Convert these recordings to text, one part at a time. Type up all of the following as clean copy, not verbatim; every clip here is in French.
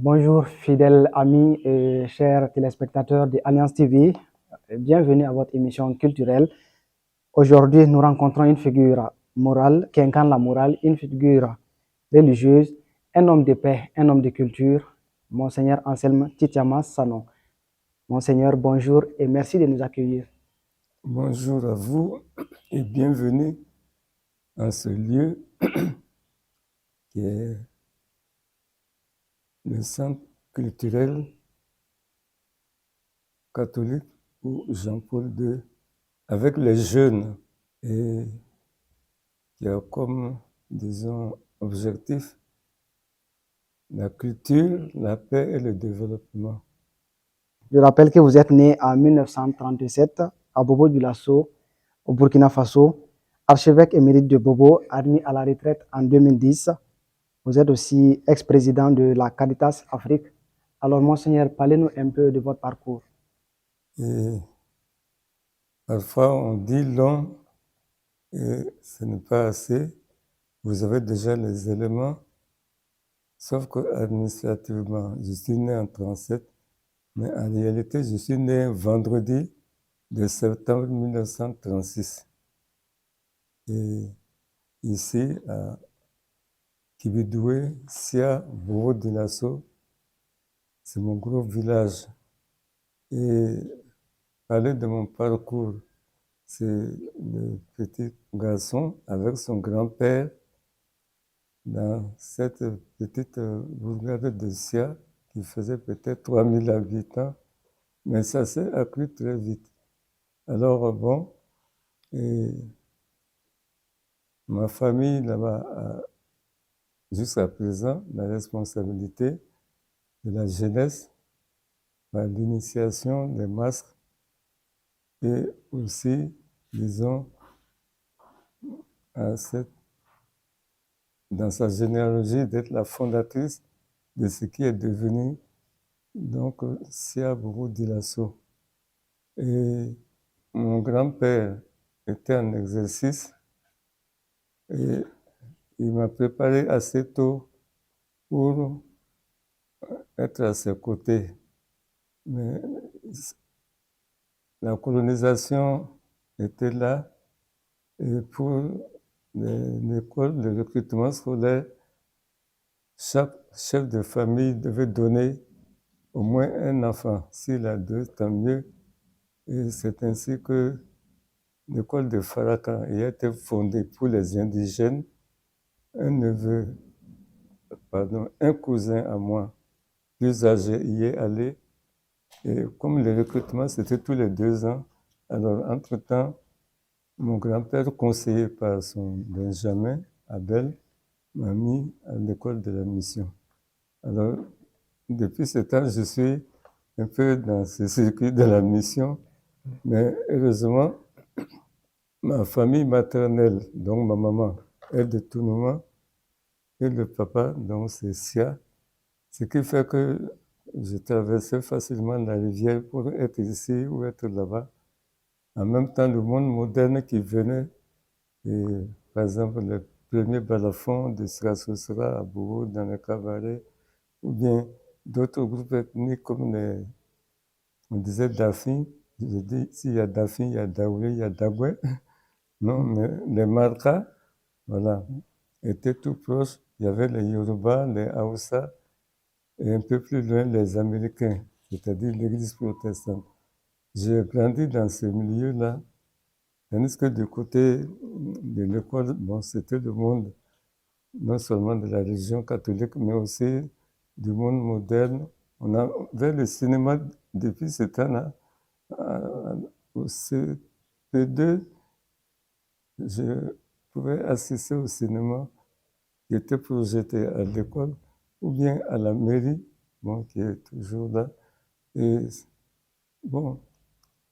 Bonjour fidèles amis et chers téléspectateurs de Alliance TV. Bienvenue à votre émission culturelle. Aujourd'hui, nous rencontrons une figure morale qui incarne la morale, une figure religieuse, un homme de paix, un homme de culture, Monseigneur Anselme Titiama Sanon. Monseigneur, bonjour et merci de nous accueillir. Bonjour à vous et bienvenue à ce lieu qui est le centre culturel catholique pour Jean-Paul II avec les jeunes et qui a comme, disons, objectif la culture, la paix et le développement. Je rappelle que vous êtes né en 1937 à Bobo-Dioulasso, au Burkina Faso, archevêque émérite de Bobo, admis à la retraite en 2010. Vous êtes aussi ex-président de la Caritas Afrique. Alors, Monseigneur, parlez-nous un peu de votre parcours. Et parfois, on dit long et ce n'est pas assez. Vous avez déjà les éléments, sauf que administrativement, je suis né en 1937, mais en réalité, je suis né vendredi de septembre 1936. Et ici, à Kibidoué, Sia, Bobo-Dioulasso, c'est mon gros village. Et parler de mon parcours, c'est le petit garçon avec son grand-père dans cette petite bourgade de Sia qui faisait peut-être 3000 habitants, mais ça s'est accru très vite. Alors bon, et ma famille là-bas a jusqu'à présent la responsabilité de la jeunesse, par l'initiation des masques et aussi, disons, dans sa généalogie d'être la fondatrice de ce qui est devenu donc Sia Bobo-Dioulasso. Et mon grand-père était en exercice et il m'a préparé assez tôt pour être à ses côtés. Mais la colonisation était là et pour l'école de recrutement scolaire, chaque chef de famille devait donner au moins un enfant. S'il a deux, tant mieux. Et c'est ainsi que l'école de Faraka a été fondée pour les indigènes. Un cousin à moi, plus âgé, y est allé. Et comme le recrutement, c'était tous les 2 ans, alors entre-temps, mon grand-père, conseillé par son Benjamin, Abel, m'a mis à l'école de la mission. Alors, depuis ce temps, je suis un peu dans ce circuit de la mission, mais heureusement, ma famille maternelle, donc ma maman, est de Tounouma, et le papa, donc c'est Sia, ce qui fait que je traversais facilement la rivière pour être ici ou être là-bas. En même temps, le monde moderne qui venait, et par exemple, le premier balafon de Sra à Bourg, dans le cabaret, ou bien d'autres groupes ethniques comme on disait Dafi, je dis, s'il y a Dafi, il y a Daoulé, il y a Daboué, non, mais les Marca, voilà, étaient tout proches. Il y avait les Yoruba, les Haoussa, et un peu plus loin, les Américains, c'est-à-dire l'Église protestante. J'ai grandi dans ce milieu-là, tandis que du côté de l'école, bon, c'était le monde non seulement de la religion catholique, mais aussi du monde moderne. On avait le cinéma depuis ce temps-là. Au CP2, je pouvais assister au cinéma qui était projeté à l'école ou bien à la mairie, bon, qui est toujours là. Et bon,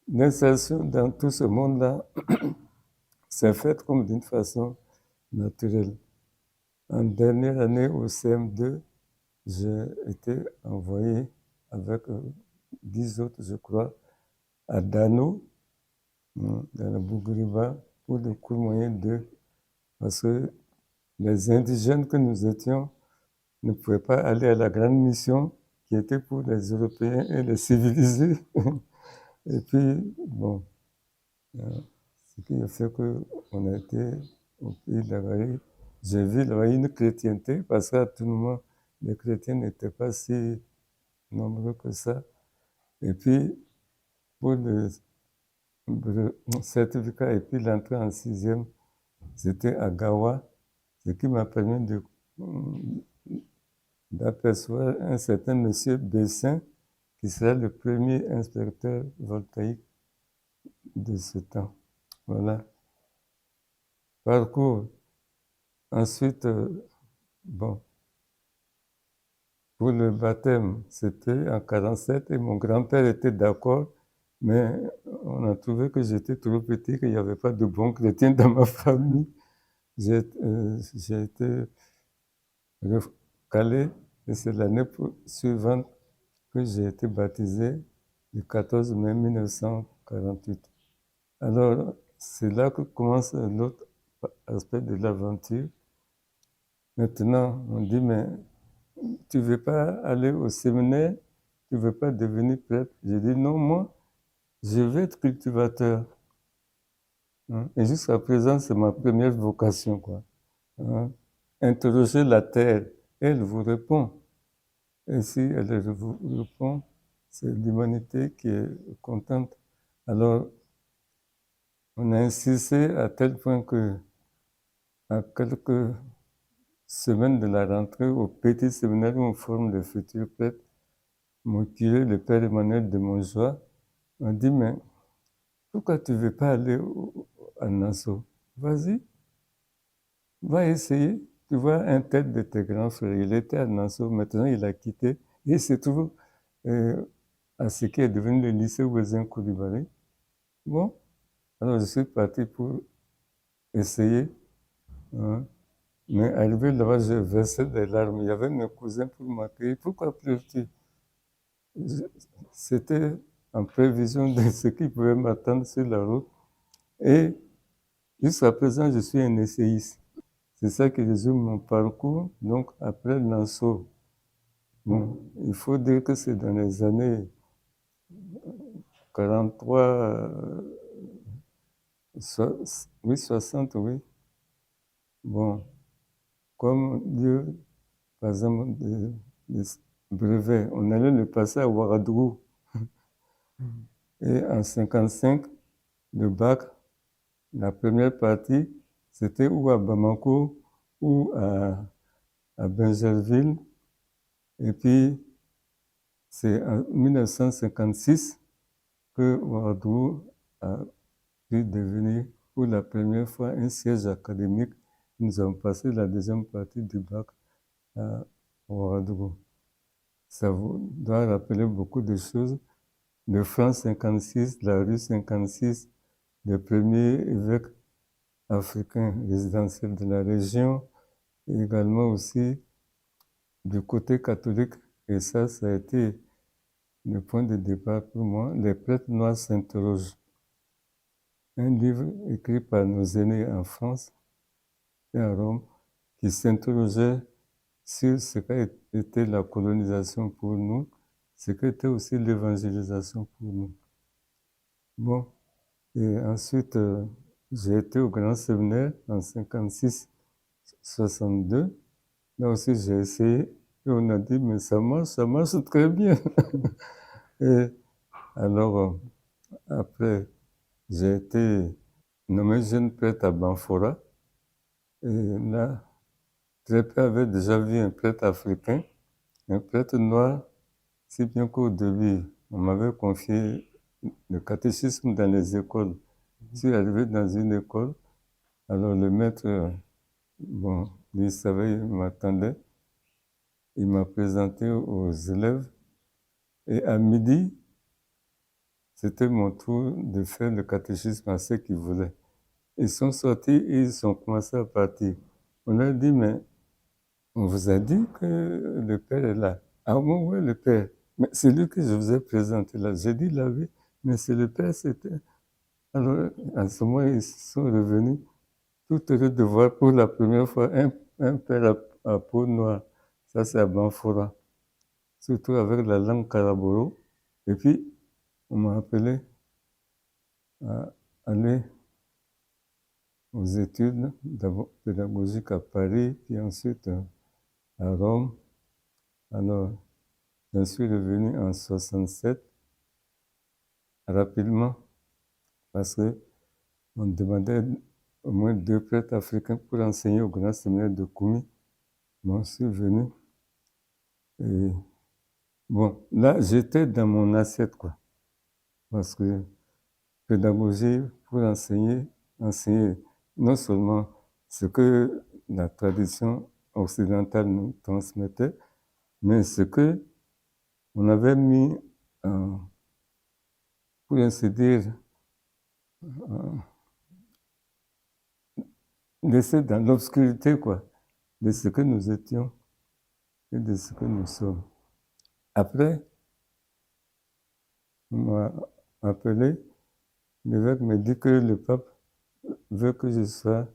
l'insertion dans tout ce monde-là s'est faite comme d'une façon naturelle. En dernière année au CM2, j'ai été envoyé avec 10 autres, je crois, à Dano, dans la Bougriba, pour le cours moyen 2, parce que les indigènes que nous étions ne pouvaient pas aller à la grande mission qui était pour les Européens et les civilisés. Et puis, bon, ce qui a fait qu'on a été au pays de la Bahie. J'ai vu là une chrétienté, parce qu'à tout moment, les chrétiens n'étaient pas si nombreux que ça. Et puis, pour le certificat et puis l'entrée en sixième, c'était à Gawa, ce qui m'a permis d'apercevoir un certain monsieur Bessin, qui sera le premier inspecteur voltaïque de ce temps. Voilà. Parcours. Ensuite, bon, pour le baptême, c'était en 1947 et mon grand-père était d'accord, mais on a trouvé que j'étais trop petit, qu'il n'y avait pas de bons chrétiens dans ma famille. J'ai été recalé et c'est l'année suivante que j'ai été baptisé le 14 mai 1948. Alors, c'est là que commence l'autre aspect de l'aventure. Maintenant, on dit, mais tu ne veux pas aller au séminaire, tu ne veux pas devenir prêtre. J'ai dit, non, moi, je veux être cultivateur. Hein? Et jusqu'à présent, c'est ma première vocation, quoi. Hein? Interrogez la terre, elle vous répond. Et si elle vous répond, c'est l'humanité qui est contente. Alors, on a insisté à tel point que, à quelques semaines de la rentrée, au petit séminaire où on forme les futurs prêtres, mon curé, le père Emmanuel de Montjoie, m'a dit, mais pourquoi tu ne veux pas aller à Nassau? Vas-y, va essayer. Tu vois un tel de tes grands frères, il était à Nassau, maintenant il a quitté, et il se trouve à ce qui est devenu le lycée Ouezin Coulibaly. Bon, alors je suis parti pour essayer. Hein. Mais arrivé là-bas, j'ai versé des larmes. Il y avait mes cousins pour m'accueillir. Pourquoi pleures-tu? C'était en prévision de ce qui pouvait m'attendre sur la route. Et jusqu'à présent, je suis un essayiste. C'est ça qui résume mon parcours. Donc, après Nassau, bon, il faut dire que c'est dans les années 43, oui, 60, oui. Bon, comme Dieu, par exemple, des brevets, on allait le passer à Ouagadougou. Et en 55, le bac, la première partie, c'était ou à Bamako ou à Benjerville. Et puis, c'est en 1956 que Ouagadougou a pu devenir pour la première fois un siège académique. Nous avons passé la deuxième partie du bac à Ouagadougou. Ça vous doit rappeler beaucoup de choses. Le franc 56, la rue 56, le premier évêque africain résidentiel de la région, et également aussi du côté catholique. Et ça a été le point de départ pour moi. Les prêtres noirs s'interrogent. Un livre écrit par nos aînés en France et à Rome qui s'interrogeait sur ce qu'a été la colonisation pour nous, ce qu'était aussi l'évangélisation pour nous. Bon, et ensuite, j'ai été au grand séminaire en 56-62. Là aussi, j'ai essayé et on a dit, mais ça marche très bien. Et alors, après, j'ai été nommé jeune prêtre à Banfora. Et là, très peu avait déjà vu un prêtre africain, un prêtre noir, si bien qu'au début, on m'avait confié le catéchisme dans les écoles. Je suis arrivé dans une école, alors le maître, bon, lui savait, il m'attendait, il m'a présenté aux élèves, et à midi, c'était mon tour de faire le catéchisme à ceux qui voulaient. Ils sont sortis et ils ont commencé à partir. On leur dit, mais on vous a dit que le Père est là. Ah bon, oui, le Père. Mais c'est lui que je vous ai présenté là. J'ai dit la vie, mais c'est le Père, c'était. Alors, à ce moment, ils sont revenus, tout heureux de voir pour la première fois un Père à peau noire. Ça, c'est à Banfora. surtout avec la langue Karaboro. Et puis, on m'a appelé à aller aux études d'abord pédagogiques à Paris, puis ensuite à Rome. Alors, je suis revenu en 67, rapidement, parce qu'on demandait au moins 2 prêtres africains pour enseigner au grand séminaire de Koumi. Bon, je suis venu. Et bon, là, j'étais dans mon assiette, quoi. Parce que pédagogie pour enseigner non seulement ce que la tradition occidentale nous transmettait, mais ce que on avait mis, pour ainsi dire, laissé dans l'obscurité, quoi, de ce que nous étions et de ce que nous sommes. Après, on m'a appelé, l'évêque me dit que le pape veut que je sois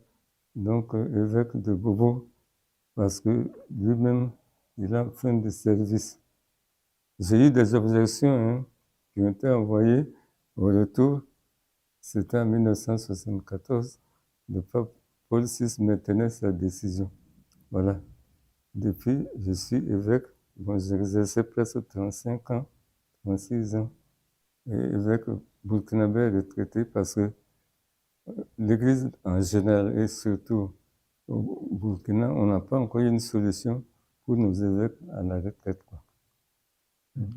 donc évêque de Bobo, parce que lui-même, il a fin de service. J'ai eu des objections qui ont été envoyées au retour. C'était en 1974. Le pape Paul VI maintenait sa décision. Voilà. Depuis, je suis évêque. Bon, j'ai exercé presque 35 ans, 36 ans. Et évêque burkinabé retraité parce que l'Église en général et surtout au Burkina, on n'a pas encore une solution pour nos évêques à la retraite, quoi.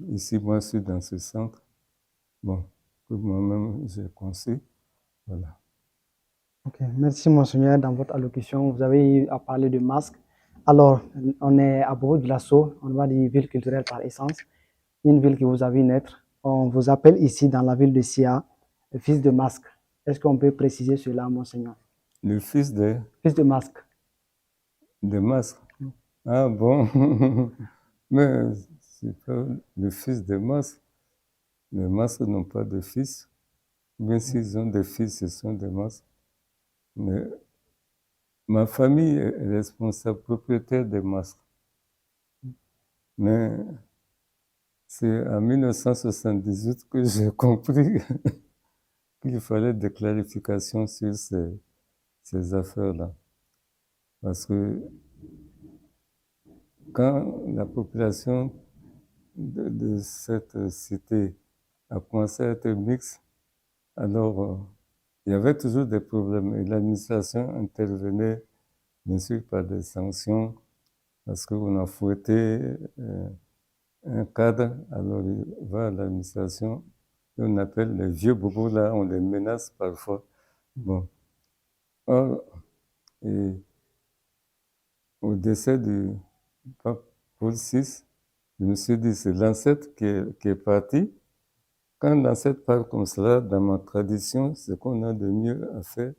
Ici, moi, je suis dans ce centre. Bon, que moi-même, j'ai conçu. Voilà. Ok, merci Monseigneur. Dans votre allocution, vous avez eu à parler de masque. Alors, on est à Bobo de Lasso, on va dire ville culturelle par essence, une ville que vous avez naître. On vous appelle ici dans la ville de Sia, le fils de masque. Est-ce qu'on peut préciser cela, Monseigneur? Le fils Fils de masque. de masque. Ah bon, mais c'est pas le fils de masque. Les masques n'ont pas de fils. Bien s'ils ont des fils, ce sont des masques. Mais ma famille est responsable, propriétaire des masques. Mais c'est en 1978 que j'ai compris qu'il fallait des clarifications sur ces affaires-là. Parce que quand la population de cette cité a commencé à être mixte, alors il y avait toujours des problèmes et l'administration intervenait bien sûr par des sanctions parce qu'on a fouetté un cadre, alors il va à l'administration et on appelle les vieux bobos là, on les menace parfois. Bon. Or, et au décès du pape Paul VI, je me suis dit, c'est l'ancêtre qui est parti. Quand l'ancêtre part comme cela, dans ma tradition, ce qu'on a de mieux à faire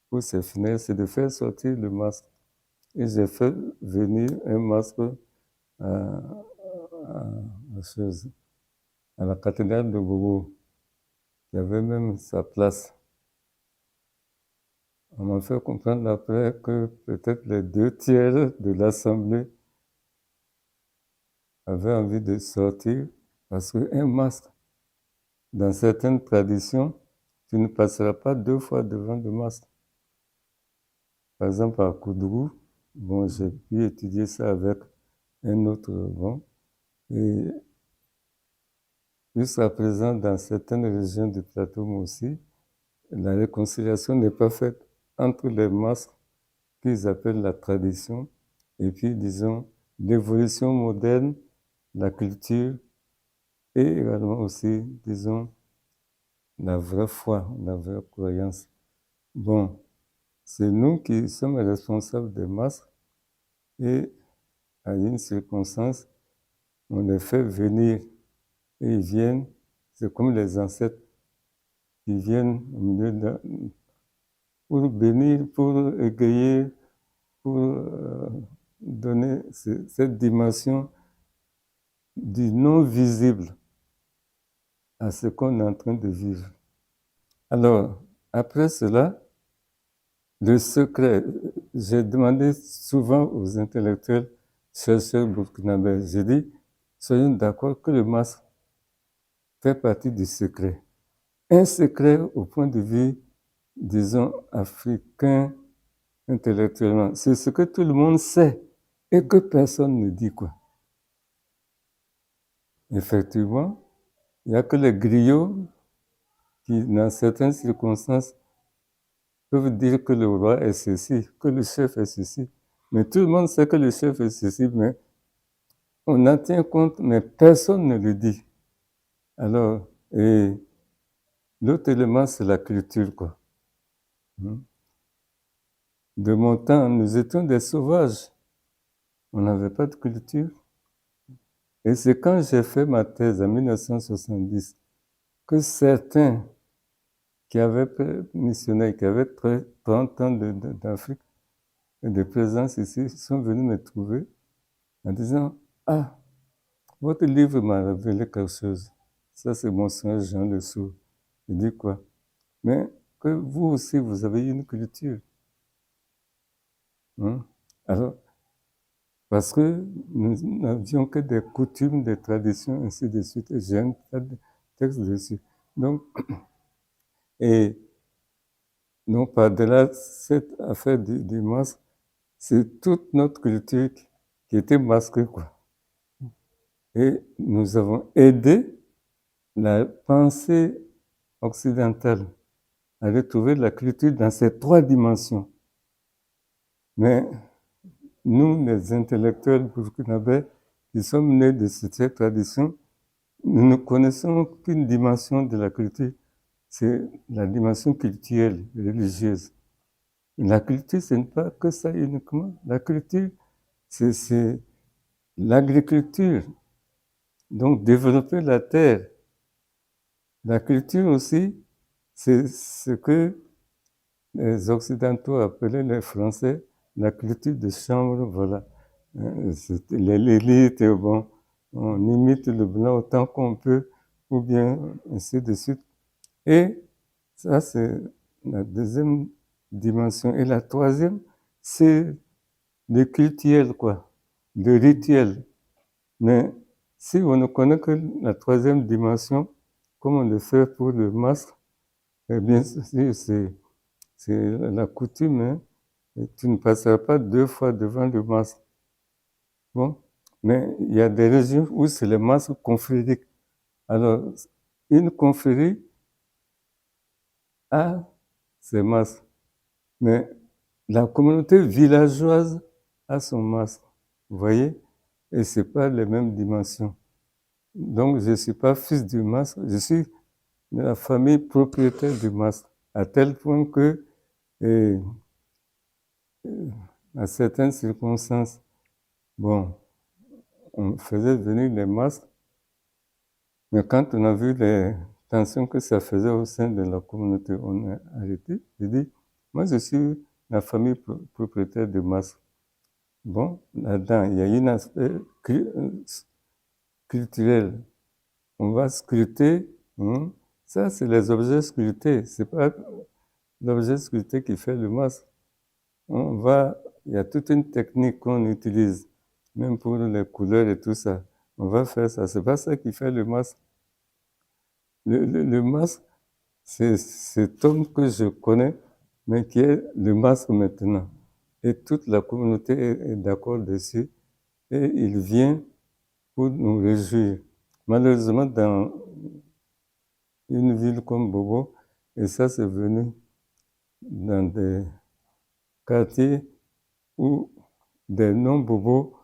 pour ces funérailles, c'est de faire sortir le masque. Et j'ai fait venir un masque à, à la cathédrale de Bobo, qui avait même sa place. On m'a fait comprendre après que peut-être les 2 tiers de l'Assemblée avaient envie de sortir parce qu'un masque, dans certaines traditions, tu ne passeras pas 2 fois devant le masque. Par exemple, à Koudougou, bon, j'ai pu étudier ça avec un autre, bon, et jusqu'à présent, dans certaines régions du plateau aussi, la réconciliation n'est pas faite entre les masques qu'ils appellent la tradition et puis, disons, l'évolution moderne, la culture et également aussi, disons, la vraie foi, la vraie croyance. Bon, c'est nous qui sommes responsables des masques et à une circonstance, on les fait venir et ils viennent, c'est comme les ancêtres qui viennent au milieu pour bénir, pour égayer, pour donner cette dimension du non visible à ce qu'on est en train de vivre. Alors, après cela, le secret, j'ai demandé souvent aux intellectuels chercheurs burkinabés, j'ai dit, soyons d'accord que le masque fait partie du secret. Un secret au point de vue, disons, africain, intellectuellement. C'est ce que tout le monde sait et que personne ne dit, quoi. Effectivement, il n'y a que les griots qui, dans certaines circonstances, peuvent dire que le roi est ceci, que le chef est ceci. Mais tout le monde sait que le chef est ceci, mais on en tient compte, mais personne ne le dit. Alors, et l'autre élément, c'est la culture, quoi. De mon temps, nous étions des sauvages. On n'avait pas de culture. Et c'est quand j'ai fait ma thèse en 1970 que certains qui avaient missionné, qui avaient 30 ans d'Afrique et de présence ici, sont venus me trouver en disant « Ah, votre livre m'a révélé quelque chose. Ça, c'est mon sœur Jean Le Sourd. » Il dit quoi? Mais que vous aussi, vous avez une culture. Alors, parce que nous n'avions que des coutumes, des traditions, ainsi de suite. Et j'ai un texte dessus. Donc, et non, par-delà cette affaire du masque, c'est toute notre culture qui était masquée, quoi. Et nous avons aidé la pensée occidentale à retrouver la culture dans ces trois dimensions. Mais nous, les intellectuels burkinabés, qui sommes nés de cette tradition, nous ne connaissons qu'une dimension de la culture, c'est la dimension culturelle, religieuse. La culture, ce n'est pas que ça uniquement. La culture, c'est l'agriculture, donc développer la terre. La culture aussi, c'est ce que les Occidentaux appelaient les Français la culture de chambre, voilà. L'élite, bon, on imite le blanc autant qu'on peut, ou bien ainsi de suite. Et ça, c'est la deuxième dimension. Et la troisième, c'est le cultuel, quoi, le rituel. Mais si on ne connaît que la troisième dimension, comme on le fait pour le masque, eh bien, c'est la coutume, hein, et tu ne passeras pas 2 fois devant le masque. Bon, mais il y a des régions où c'est le masque confrérique. Alors, une confrérie a ses masques, mais la communauté villageoise a son masque. Vous voyez? Et ce n'est pas les mêmes dimensions. Donc, je ne suis pas fils du masque, je suis de la famille propriétaire du masque, à tel point que, à certaines circonstances, bon, on faisait venir les masques, mais quand on a vu les tensions que ça faisait au sein de la communauté, on a arrêté. J'ai dit, moi je suis la famille propriétaire du masque. Bon, là-dedans, il y a un aspect culturel. On va sculpter. Ça, c'est les objets sculptés. C'est pas l'objet sculpté qui fait le masque. Il y a toute une technique qu'on utilise, même pour les couleurs et tout ça. On va faire ça. C'est pas ça qui fait le masque. Le masque, c'est cet homme que je connais, mais qui est le masque maintenant. Et toute la communauté est d'accord dessus. Et il vient pour nous réjouir. Malheureusement, dans une ville comme Bobo, et ça c'est venu dans des quartiers où des non-bobos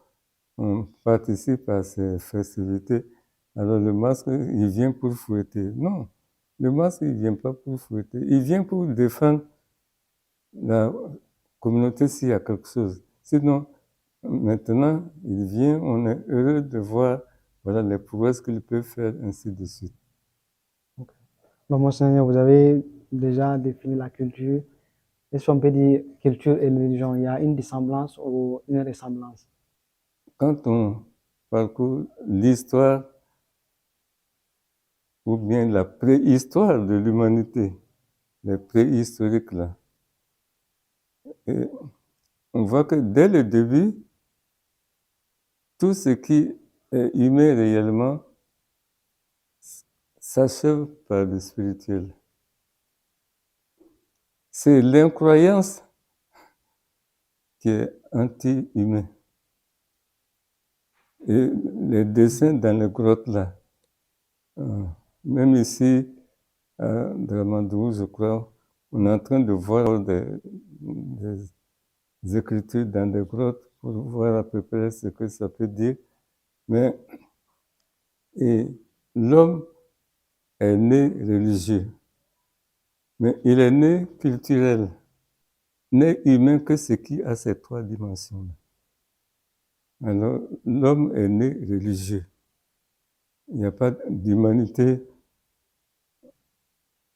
participent à ces festivités. Alors le masque, il vient pour fouetter. Non, le masque, il ne vient pas pour fouetter. Il vient pour défendre la communauté s'il y a quelque chose. Sinon, maintenant, il vient, on est heureux de voir voilà, les prouesses qu'il peut faire, ainsi de suite. Donc, Monseigneur, vous avez déjà défini la culture. Est-ce qu'on peut dire culture et religion, il y a une dissemblance ou une ressemblance? Quand on parcourt l'histoire ou bien la préhistoire de l'humanité, les préhistoriques là, et on voit que dès le début, tout ce qui humain réellement s'achève par le spirituel. C'est l'incroyance qui est anti-humain. Et les dessins dans les grottes là, même ici, à Dramandou, je crois, on est en train de voir des écritures dans des grottes pour voir à peu près ce que ça peut dire. Mais l'homme est né religieux, mais il est né culturel, né humain que ce qui a ces trois dimensions-là. Alors, l'homme est né religieux. Il n'y a pas d'humanité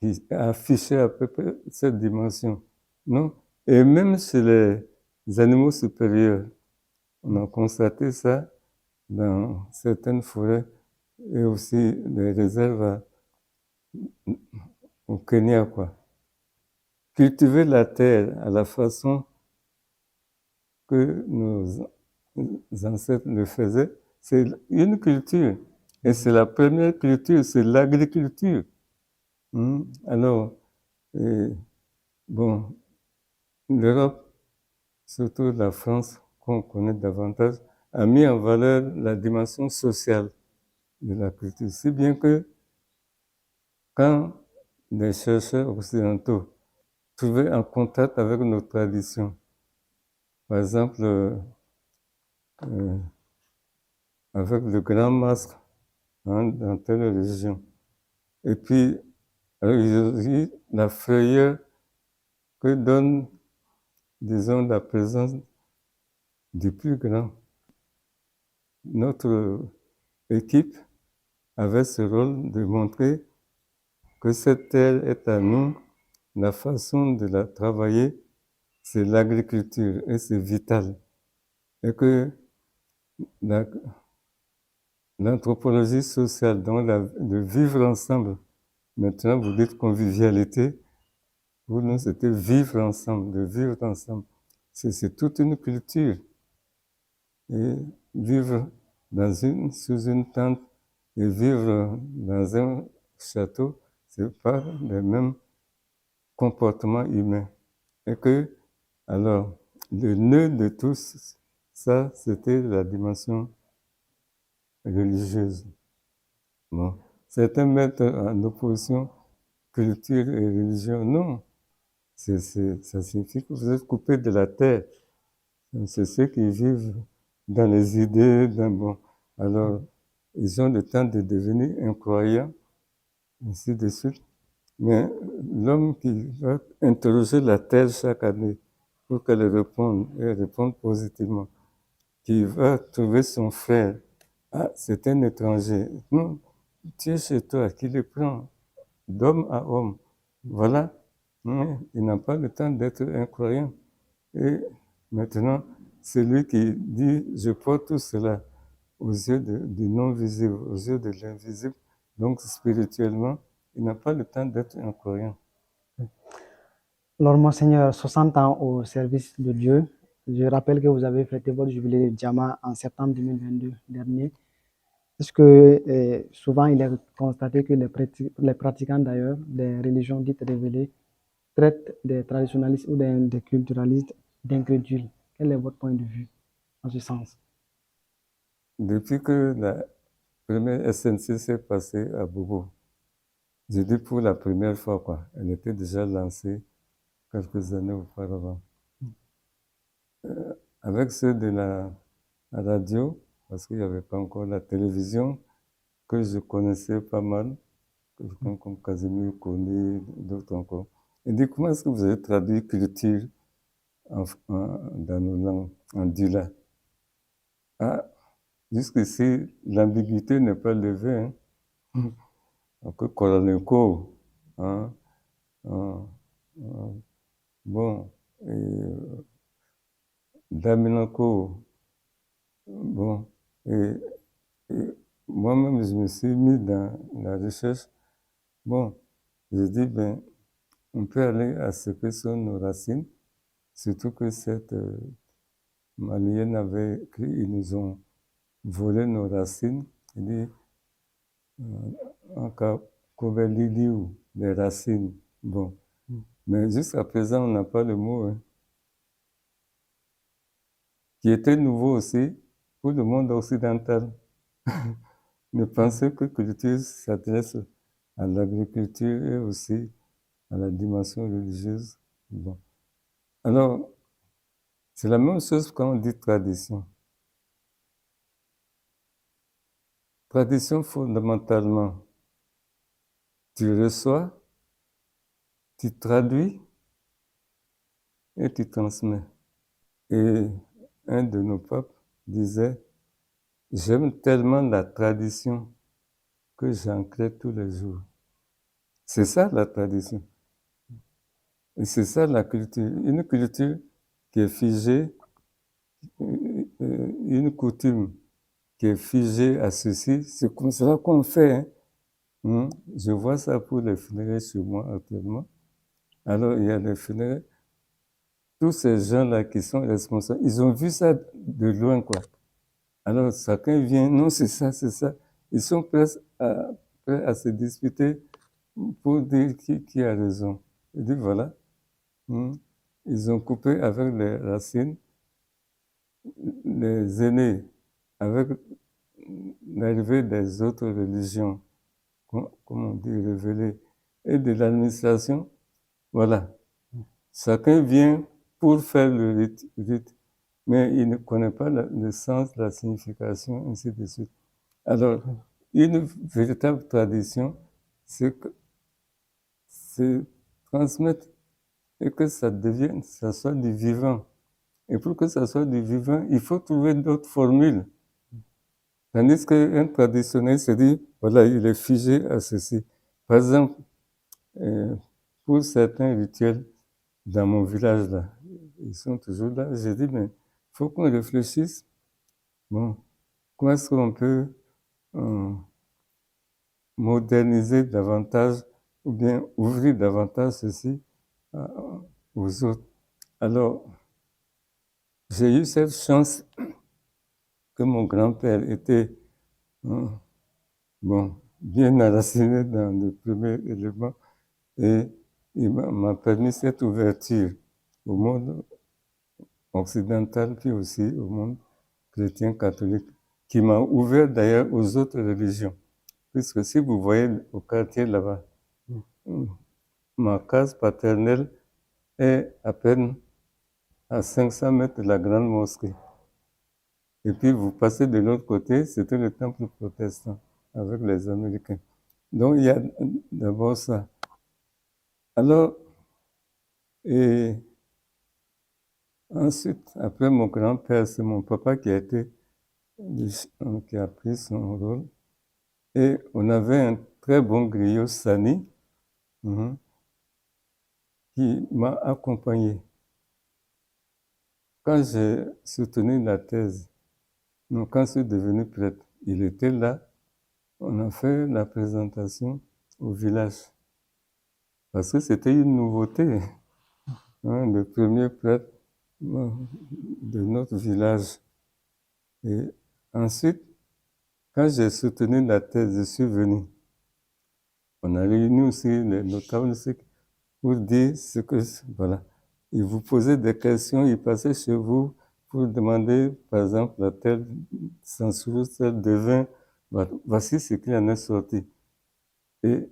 qui a affiché à peu près cette dimension. Non? Et même chez les animaux supérieurs, on a constaté ça dans certaines forêts et aussi les réserves au Kenya, quoi. Cultiver la terre à la façon que nos ancêtres le faisaient, c'est une culture. Et c'est la première culture, c'est l'agriculture. Alors, bon, l'Europe, surtout la France, qu'on connaît davantage, a mis en valeur la dimension sociale de la culture. Si bien que quand les chercheurs occidentaux trouvaient en contact avec nos traditions, par exemple, avec le grand masque dans telle région, et puis la frayeur que donne, disons, la présence du plus grand. Notre équipe avait ce rôle de montrer que cette terre est à nous, la façon de la travailler, c'est l'agriculture et c'est vital. Et que l'anthropologie sociale, donc de vivre ensemble, maintenant vous dites convivialité, pour nous c'était vivre ensemble, de vivre ensemble. C'est toute une culture. Et vivre sous une tente et vivre dans un château, c'est pas le même comportement humain. Et que, alors, le nœud de tout ça, c'était la dimension religieuse. Bon. Certains mettent en opposition culture et religion. Non, ça signifie que vous êtes coupé de la terre. C'est ceux qui vivent dans les idées, bon. Alors, ils ont le temps de devenir incroyants, ainsi de suite. Mais l'homme qui va interroger la terre chaque année pour qu'elle réponde, et réponde positivement, qui va trouver son frère, ah, c'est un étranger. Non, tu es chez toi, qui le prend d'homme à homme. Voilà. Il n'a pas le temps d'être incroyant. Et maintenant, c'est lui qui dit, je porte tout cela aux yeux du non-visible, aux yeux de l'invisible. Donc, spirituellement, il n'a pas le temps d'être incroyant. Alors, Monseigneur, 60 ans au service de Dieu. Je rappelle que vous avez fêté votre jubilé de Djama en septembre 2022 dernier. Est-ce que souvent il est constaté que les pratiquants d'ailleurs des religions dites révélées traitent des traditionalistes ou des culturalistes d'incrédules? Quel est votre point de vue en ce sens? Depuis que la première SNC s'est passée à Bobo, j'ai dit pour la première fois, quoi. Elle était déjà lancée quelques années auparavant. Avec ceux de la radio, parce qu'il n'y avait pas encore la télévision, que je connaissais pas mal, quelqu'un comme Casimir Kone, d'autres encore. Et dit, comment est-ce que vous avez traduit culture dans nos langues, en Dula? Ah, jusqu'ici, l'ambiguïté n'est pas levée. Donc, Kolaneko, hein, bon, Daminako, bon, et moi-même, je me suis mis dans la recherche. Bon, je dis, ben, on peut aller à ce que sont nos racines, surtout que cette Malienne avait écrit, ils nous ont voler nos racines. Il dit, en Kobeliliou, les racines. Bon. Mais jusqu'à présent, on n'a pas le mot, hein, qui était nouveau aussi pour le monde occidental. Ne penser que culture s'adresse à l'agriculture et aussi à la dimension religieuse. Bon. Alors, c'est la même chose quand on dit tradition. Tradition, fondamentalement, tu reçois, tu traduis et tu transmets. Et un de nos papes disait, j'aime tellement la tradition que j'en crée tous les jours. C'est ça la tradition. Et c'est ça la culture. Une culture qui est figée, une coutume qui est figée à ceci, c'est comme ça qu'on fait. Hein. Je vois ça pour les funérailles chez moi actuellement. Alors, il y a les funérailles. Tous ces gens-là qui sont responsables, ils ont vu ça de loin, quoi. Alors, chacun vient, non, c'est ça, c'est ça. Ils sont prêts à se disputer pour dire qui a raison. Et dit, voilà, ils ont coupé avec les racines, les aînés, avec l'arrivée des autres religions, comme on dit, révélées, et de l'administration. Voilà. Chacun vient pour faire le rite, mais il ne connaît pas le sens, la signification, ainsi de suite. Alors, une véritable tradition, c'est transmettre et que ça soit du vivant. Et pour que ça soit du vivant, il faut trouver d'autres formules. Tandis qu'un traditionnel se dit, voilà, il est figé à ceci. Par exemple, pour certains rituels, dans mon village, là, ils sont toujours là, j'ai dit, mais il faut qu'on réfléchisse. Bon, comment est-ce qu'on peut moderniser davantage ou bien ouvrir davantage ceci aux autres. Alors, j'ai eu cette chance que mon grand-père était bien enraciné dans le premier élément et il m'a permis cette ouverture au monde occidental puis aussi au monde chrétien catholique qui m'a ouvert d'ailleurs aux autres religions. Puisque si vous voyez au quartier là-bas, ma case paternelle est à peine à 500 mètres de la grande mosquée. Et puis vous passez de l'autre côté, c'était le temple protestant avec les Américains. Donc il y a d'abord ça. Alors, et ensuite, après mon grand-père, c'est mon papa qui a pris son rôle. Et on avait un très bon griot Sani qui m'a accompagné. Quand j'ai soutenu la thèse, donc quand je suis devenu prêtre, il était là. On a fait la présentation au village. Parce que c'était une nouveauté. Le premier prêtre de notre village. Et ensuite, quand j'ai soutenu la thèse, je suis venu. On a réuni aussi les notables pour dire ce que... Voilà. Ils vous posaient des questions, ils passaient chez vous pour demander, par exemple, la telle censure, tel devin. Voici ce qui en est sorti. Et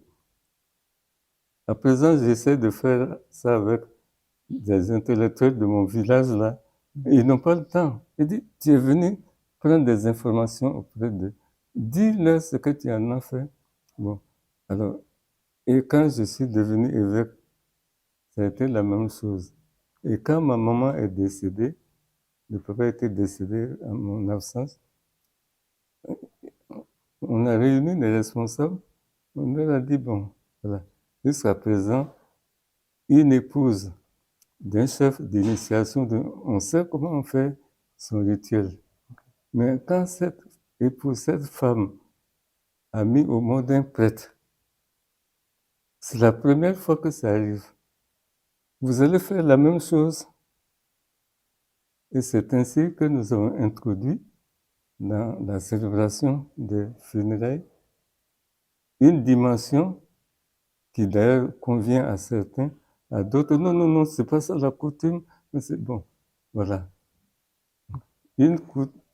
à présent, j'essaie de faire ça avec des intellectuels de mon village là. Ils n'ont pas le temps. Ils disent, tu es venu prendre des informations auprès d'eux. Dis-leur ce que tu en as fait. Bon, alors, et quand je suis devenu évêque, ça a été la même chose. Et quand ma maman est décédée, le papa était décédé en mon absence, on a réuni les responsables, on leur a dit, bon, voilà, jusqu'à présent, une épouse d'un chef d'initiation, on sait comment on fait son rituel. Mais quand cette épouse, cette femme a mis au monde un prêtre, c'est la première fois que ça arrive. Vous allez faire la même chose. Et c'est ainsi que nous avons introduit dans la célébration des funérailles une dimension qui d'ailleurs convient à certains, à d'autres, non, non, non, c'est pas ça la coutume, mais c'est bon. Voilà. Une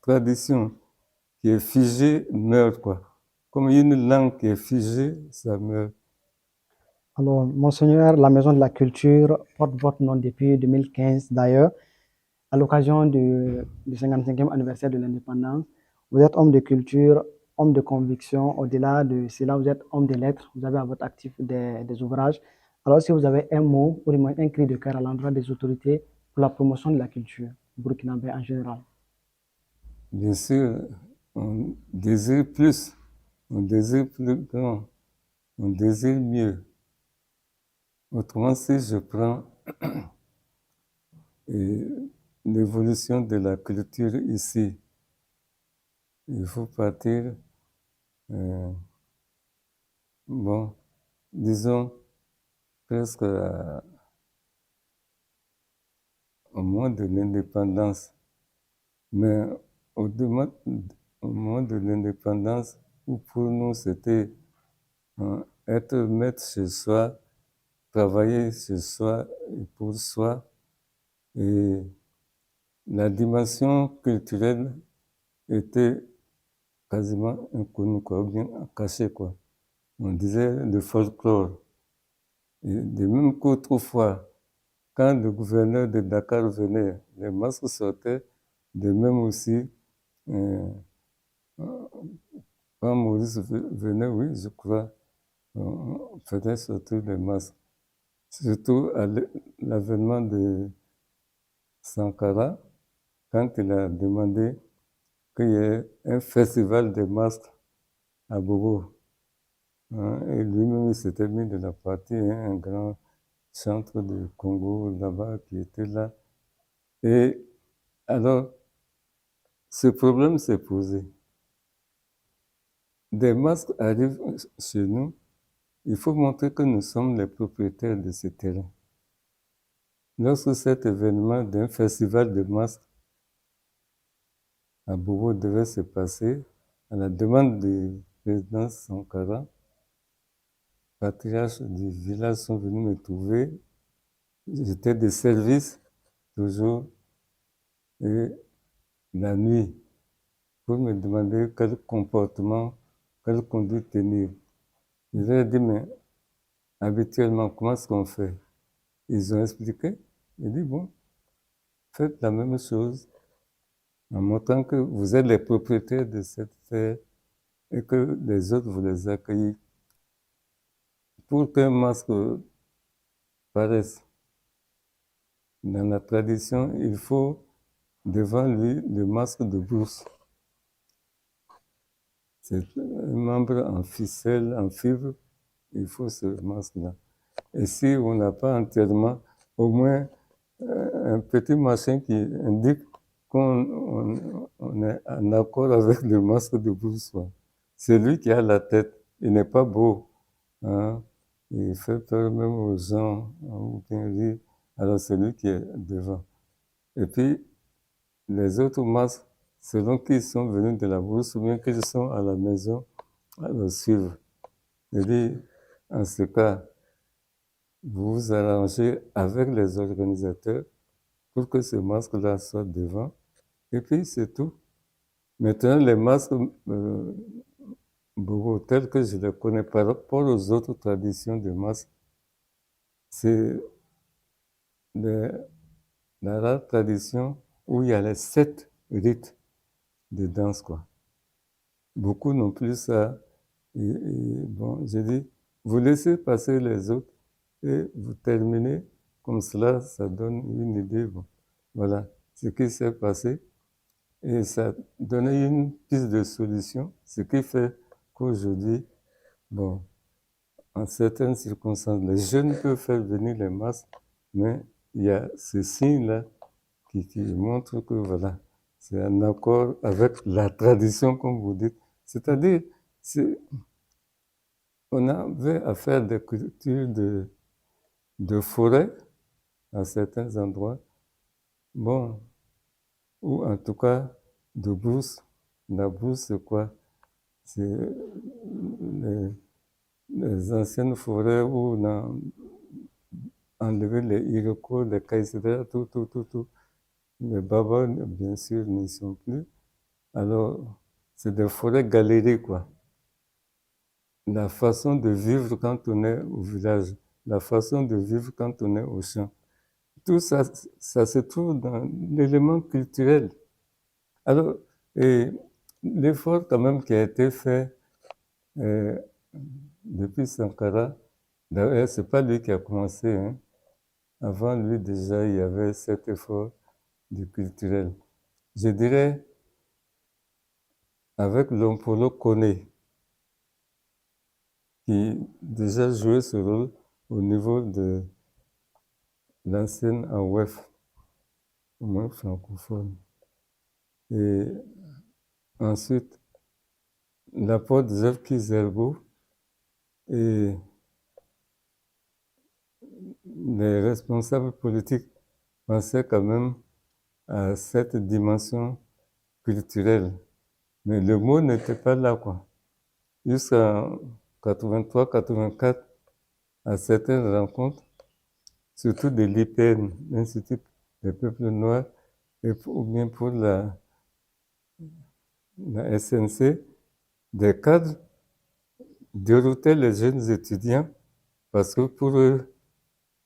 tradition qui est figée meurt, quoi. Comme une langue qui est figée, ça meurt. Alors, Monseigneur, la Maison de la Culture porte votre nom depuis 2015 d'ailleurs, à l'occasion du 55e anniversaire de l'indépendance. Vous êtes homme de culture, homme de conviction. Au-delà de cela, vous êtes homme de lettres. Vous avez à votre actif des ouvrages. Alors, si vous avez un mot ou du moins un cri de cœur à l'endroit des autorités pour la promotion de la culture burkinabé en général. Bien sûr, on désire plus grand, on désire mieux. Autrement, si je prends l'évolution de la culture ici, il faut partir, bon, disons, presque au moment de l'indépendance. Mais au-delà, au moment de l'indépendance, où pour nous c'était être maître chez soi, travailler chez soi et pour soi, et la dimension culturelle était quasiment inconnue, quoi, ou bien cachée, quoi. On disait le folklore. Et de même qu'autrefois, quand le gouverneur de Dakar venait, les masques sortaient, de même aussi, quand Maurice venait, oui, je crois, on faisait sortir les masques. Surtout à l'avènement de Sankara, quand il a demandé qu'il y ait un festival de masques à Bobo. Hein, et lui-même, il s'était mis de la partie, hein, un grand centre de Congo là-bas qui était là. Et alors, ce problème s'est posé. Des masques arrivent chez nous, il faut montrer que nous sommes les propriétaires de ce terrain. Lorsque cet événement d'un festival de masques à Bobo devait se passer, à la demande du président Sankara, les patriarches du village sont venus me trouver. J'étais de service, toujours, et la nuit, pour me demander quel comportement, quelle conduite tenir. Je leur ai dit, mais habituellement, comment est-ce qu'on fait? Ils ont expliqué. J'ai dit, bon, faites la même chose en montrant que vous êtes les propriétaires de cette terre et que les autres, vous les accueillez. Pour qu'un masque paraisse dans la tradition, il faut devant lui le masque de brousse. C'est un membre en ficelle, en fibre, il faut ce masque-là. Et si on n'a pas entièrement, au moins un petit machin qui indique qu'on est en accord avec le masque de brousse. C'est lui qui a la tête, il n'est pas beau. Hein? Il fait peur même aux gens, ou bien rire. Alors c'est lui qui est devant. Et puis, les autres masques, selon qu'ils sont venus de la brousse ou bien qu'ils sont à la maison, à le suivre. Je dis, en ce cas, vous vous arrangez avec les organisateurs pour que ce masque-là soit devant. Et puis, c'est tout. Maintenant, les masques bobo, tels que je les connais par rapport aux autres traditions de masques, c'est la rare tradition où il y a les 7 rites de danse, quoi. Beaucoup n'ont plus ça. Et bon, j'ai dit, vous laissez passer les autres et vous terminez comme cela, ça donne une idée. Bon, voilà ce qui s'est passé. Et ça donnait une piste de solution, ce qui fait qu'aujourd'hui, bon, en certaines circonstances, les jeunes peuvent faire venir les masses, mais il y a ce signe-là qui montre que voilà, c'est en accord avec la tradition, comme vous dites. C'est-à-dire, on avait à faire des cultures de forêt à certains endroits, bon, ou en tout cas de brousse, La brousse, c'est quoi? C'est les anciennes forêts où on a enlevé les Iroquois, les Kaysedras, tout. Les Babas, bien sûr, n'y sont plus. Alors, c'est des forêts galeries, quoi. La façon de vivre quand on est au village, la façon de vivre quand on est au champ. Tout ça, ça se trouve dans l'élément culturel. Alors, et l'effort quand même qui a été fait euh, depuis Sankara, d'ailleurs, c'est pas lui qui a commencé, hein. Avant lui, déjà, il y avait cet effort du culturel. Je dirais, avec l'Ompolo Kone, qui déjà jouait ce rôle au niveau de l'ancienne AOF, au moins francophone. Et ensuite, l'apport de Zef Kizerbo et les responsables politiques pensaient quand même à cette dimension culturelle. Mais le mot n'était pas là, quoi. Jusqu'en 83-84, à certaines rencontres, surtout de l'IPN, l'Institut des peuples noirs, ou bien pour la SNC, des cadres déroutaient les jeunes étudiants parce que pour eux,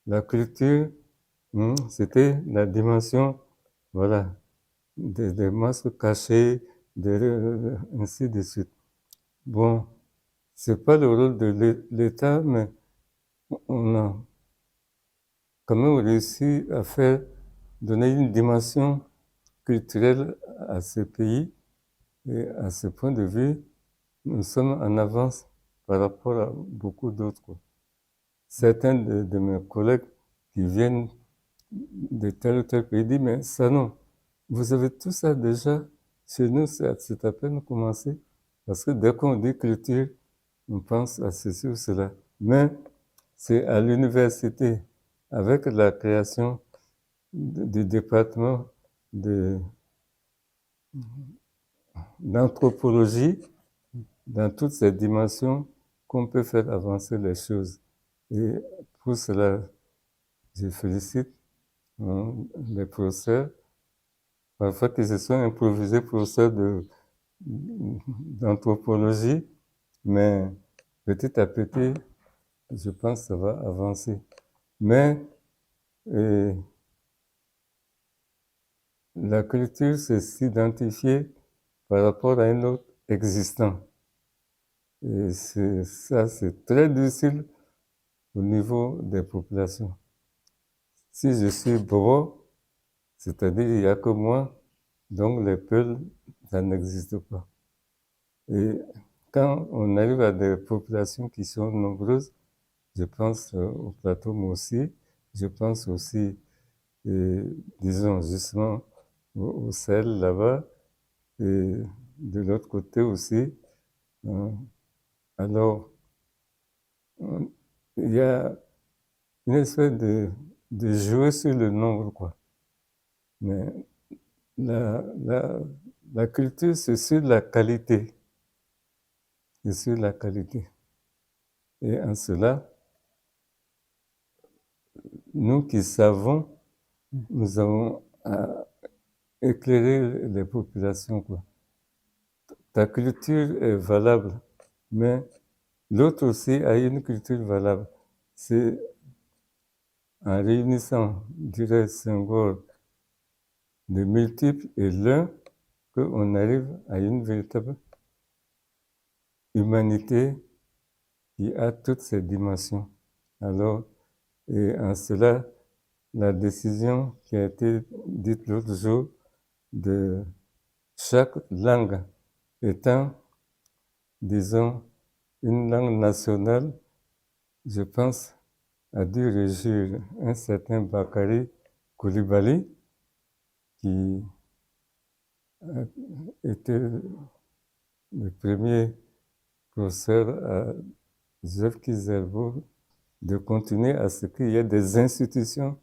la culture, c'était la dimension, voilà, des masques cachés, ainsi de suite. Bon, c'est pas le rôle de l'État, mais on a quand même réussi à donner une dimension culturelle à ce pays. Et à ce point de vue, nous sommes en avance par rapport à beaucoup d'autres, quoi. Certains de mes collègues qui viennent de tel ou tel pays disent, mais ça non, vous avez tout ça déjà, chez nous, c'est à peine commencé. Parce que dès qu'on dit culture, on pense à ceci ou cela. Mais c'est à l'université, avec la création du département d'anthropologie, dans toutes ces dimensions, qu'on peut faire avancer les choses. Et pour cela, je félicite les professeurs, parfois qu'ils se sont improvisés professeurs d'anthropologie, mais petit à petit, je pense que ça va avancer. Mais la culture, c'est s'identifier par rapport à un autre existant. Et ça, c'est très difficile au niveau des populations. Si je suis Boro, c'est-à-dire il n'y a que moi, donc les Peuls, ça n'existe pas. Et quand on arrive à des populations qui sont nombreuses, je pense au plateau Moussi, je pense aussi, disons justement, au Sahel là-bas, et de l'autre côté aussi. Alors, il y a une espèce de jouer sur le nombre, quoi. Mais la, la, la culture, c'est sur la qualité. C'est sur la qualité. Et en cela, nous qui savons, nous avons à éclairer les populations, quoi. Ta culture est valable, mais l'autre aussi a une culture valable. C'est en réunissant, dirait Senghor, de multiples et l'un qu'on arrive à une véritable humanité qui a toutes ces dimensions. Alors, et en cela, la décision qui a été dite l'autre jour de chaque langue étant, disons, une langue nationale, je pense, a dû régir un certain Bakary Coulibaly, qui a été le premier professeur à Joseph Kizerbo de continuer à ce qu'il y ait des institutions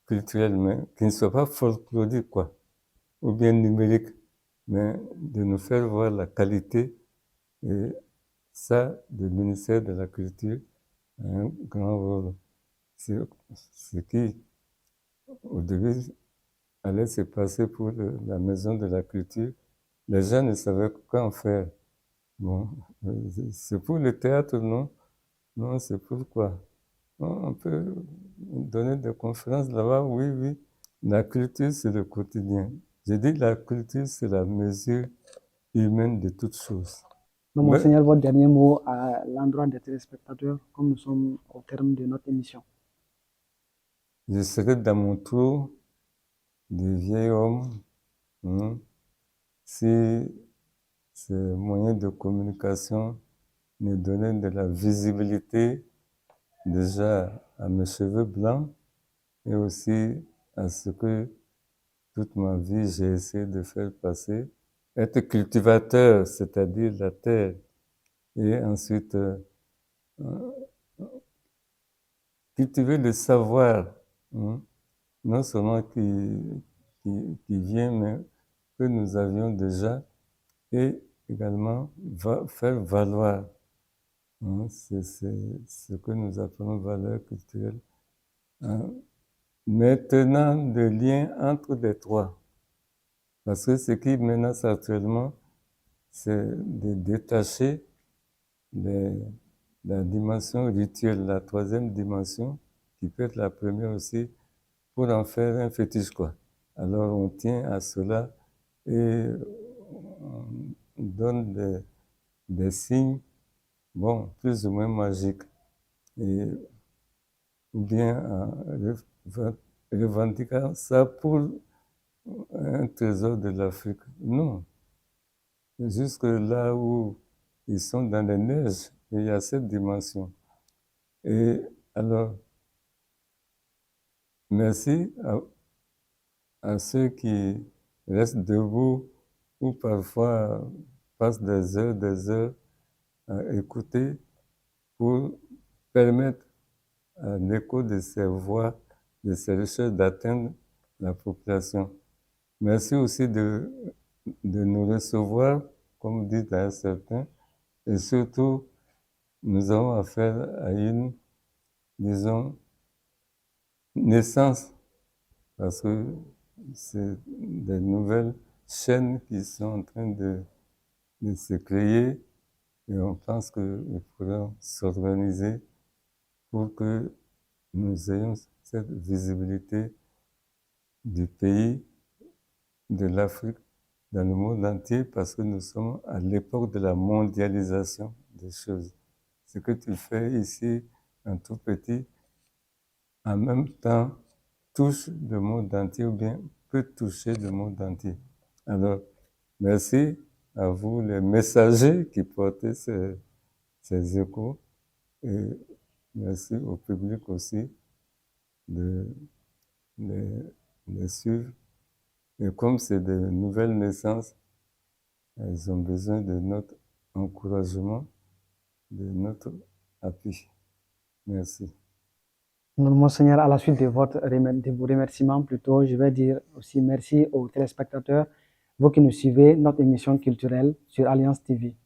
culturelles, mais qui ne soient pas folkloriques, quoi, ou bien numériques. mais de nous faire voir la qualité. Et ça, le ministère de la Culture a un grand rôle. Ce qui, au début, allait se passer pour la maison de la culture. Les gens ne savaient quoi en faire. Bon, c'est pour le théâtre, non? Non, c'est pour quoi? On peut donner des conférences là-bas, oui, oui. La culture, c'est le quotidien. Je dis la culture, c'est la mesure humaine de toutes choses. Donc, Mais Monseigneur, votre dernier mot à l'endroit des téléspectateurs, comme nous sommes au terme de notre émission. je serai dans mon tour de vieil homme, hein, si ces moyens de communication me donnaient de la visibilité déjà à mes cheveux blancs et aussi à ce que toute ma vie j'ai essayé de faire passer. Être cultivateur, c'est-à-dire la terre, et ensuite cultiver le savoir, hein, non seulement qui vient, mais que nous avions déjà, et également faire valoir. Hein, c'est ce que nous appelons valeur culturelle. Hein. Maintenant, le lien entre les trois. Parce que ce qui menace actuellement, c'est de détacher la dimension rituelle, la troisième dimension, qui peut être la première aussi, pour en faire un fétiche, quoi. Alors on tient à cela et on donne des signes, bon, plus ou moins magiques, et, ou bien en revendiquant ça pour un trésor de l'Afrique. Non, jusque là où ils sont dans les neiges, il y a cette dimension. Et alors, merci à ceux qui restent debout ou parfois passent des heures à écouter pour permettre à l'écho de ces voix, de ces recherches d'atteindre la population. Merci aussi de nous recevoir, comme dit à un certain, et surtout, nous avons affaire à une, disons, naissance, parce que c'est des nouvelles chaînes qui sont en train de se créer et on pense qu'ils pourront s'organiser pour que nous ayons cette visibilité du pays, de l'Afrique, dans le monde entier, parce que nous sommes à l'époque de la mondialisation des choses. Ce que tu fais ici, un tout petit, en même temps, touche le monde entier ou bien peut toucher le monde entier. Alors, merci à vous, les messagers qui portez ces échos, et merci au public aussi de les suivre. Et comme c'est de nouvelles naissances, elles ont besoin de notre encouragement, de notre appui. Merci. Monseigneur, à la suite de vos remerciements, plutôt, je vais dire aussi merci aux téléspectateurs, vous qui nous suivez, notre émission culturelle sur Alliance TV.